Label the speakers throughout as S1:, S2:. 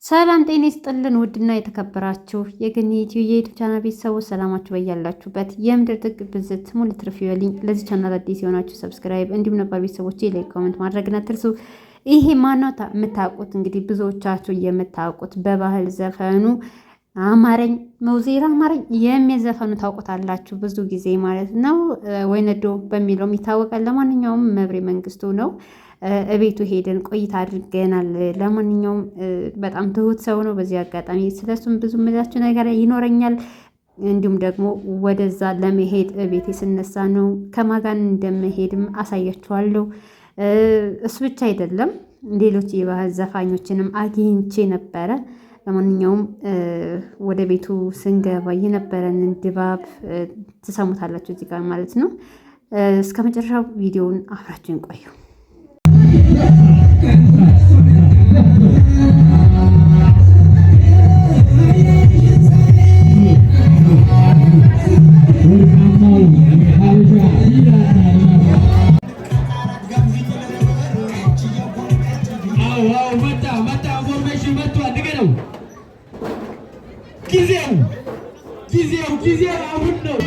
S1: ሰላም ጤና ይስጥልን ውድና የተከበራችሁ የገኒ ዩቲዩብ የዩቲዩብ ቻናል ቤተሰቦች ሰላማችሁ በያላችሁበት የምድር ጥግ ብዝት ሙሉ ትርፍ ይበልኝ። ለዚህ ቻናል አዲስ የሆናችሁ ሰብስክራይብ፣ እንዲሁም ነባር ቤተሰቦች ላይክ፣ ኮሜንት ማድረግና አትርሱ። ይሄ ማነው የምታውቁት? እንግዲህ ብዙዎቻችሁ የምታውቁት በባህል ዘፈኑ አማረኝ መውዜራ አማረኝ የሚዘፈኑ ታውቁታላችሁ ብዙ ጊዜ ማለት ነው። ወይነዶ በሚለውም ይታወቃል። ለማንኛውም መብሬ መንግስቱ ነው። እቤቱ ሄደን ቆይታ አድርገናል። ለማንኛውም በጣም ትሁት ሰው ነው። በዚህ አጋጣሚ ስለሱም ብዙ ምላችሁ ነገር ይኖረኛል። እንዲሁም ደግሞ ወደዛ ለመሄድ ቤቴ ስነሳ ነው ከማጋን እንደመሄድም አሳያችኋለሁ። እሱ ብቻ አይደለም ሌሎች የባህል ዘፋኞችንም አግኝቼ ነበረ። ለማንኛውም ወደ ቤቱ ስንገባ የነበረንን ድባብ ትሰሙታላችሁ እዚህ ጋር ማለት ነው። እስከ መጨረሻው ቪዲዮውን አብራችሁን ቆዩ።
S2: ጊዜው አሁን ነው።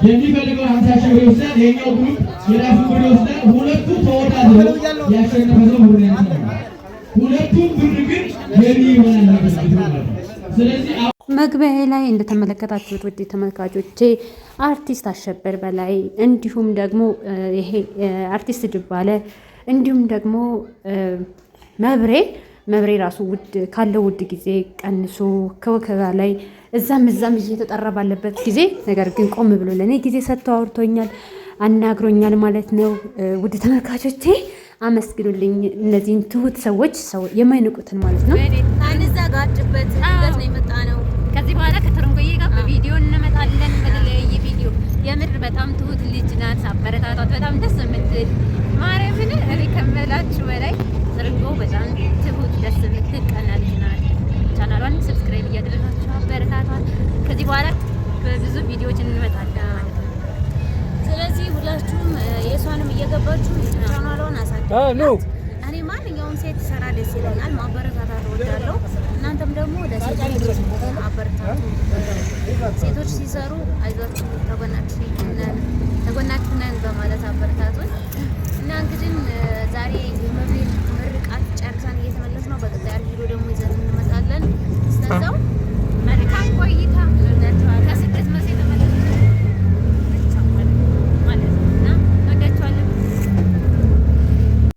S2: የሚፈልገው 50 ሺህ ብር ይወስዳል። የኛው ግሩፕ የራሱ ብር ይወስዳል። ሁለቱ ተወዳድረው ያሸነፈ ሰው ብር ያገኛል። ሁለቱም ብር ግን የኔ ይሆናል። ስለዚህ
S1: መግቢያ ላይ እንደተመለከታችሁት ውድ ተመልካቾቼ አርቲስት አሸበር በላይ እንዲሁም ደግሞ ይሄ አርቲስት ድባለ እንዲሁም ደግሞ መብሬ ራሱ ውድ ካለው ውድ ጊዜ ቀንሶ ከወከባ ላይ እዛም እየተጠራ ባለበት ጊዜ ነገር ግን ቆም ብሎ ለእኔ ጊዜ ሰጥቶ አውርቶኛል፣ አናግሮኛል ማለት ነው። ውድ ተመልካቾቼ አመስግኑልኝ እነዚህን ትሁት ሰዎች፣ ሰው የማይንቁትን ማለት ነው።
S3: አንዘጋጅበት ነው የመጣ ነው። ከዚህ በኋላ ከተረንጎዬ ጋር በቪዲዮ እንመጣለን፣ በተለያየ ቪዲዮ። የምር በጣም ትሁት ልጅ ናት። አበረታቷት። በጣም ደስ የምትል ማርያምን እኔ ከመላችሁ በላይ ትርንጎ በጣም ትሁት ደስ የምትል ቀና ልጅ ናት። ቻናሏን ሰብስክራይብ እያደረጋችሁ አበረታቷት። ከዚህ በኋላ በብዙ ቪዲዮዎች እንመጣለን ማለት ነው። ስለዚህ ሁላችሁም የሷንም እየገባችሁ ቻናሏን አሳድጉ። እኔ ማንኛውም ሴት ሰራ ደስ ይለኛል። ማበረታታት ስትሰሩ አይዟችሁ ተጎናችሁ ነን በማለት አበረታቱን እና እንግዲህ ዛሬ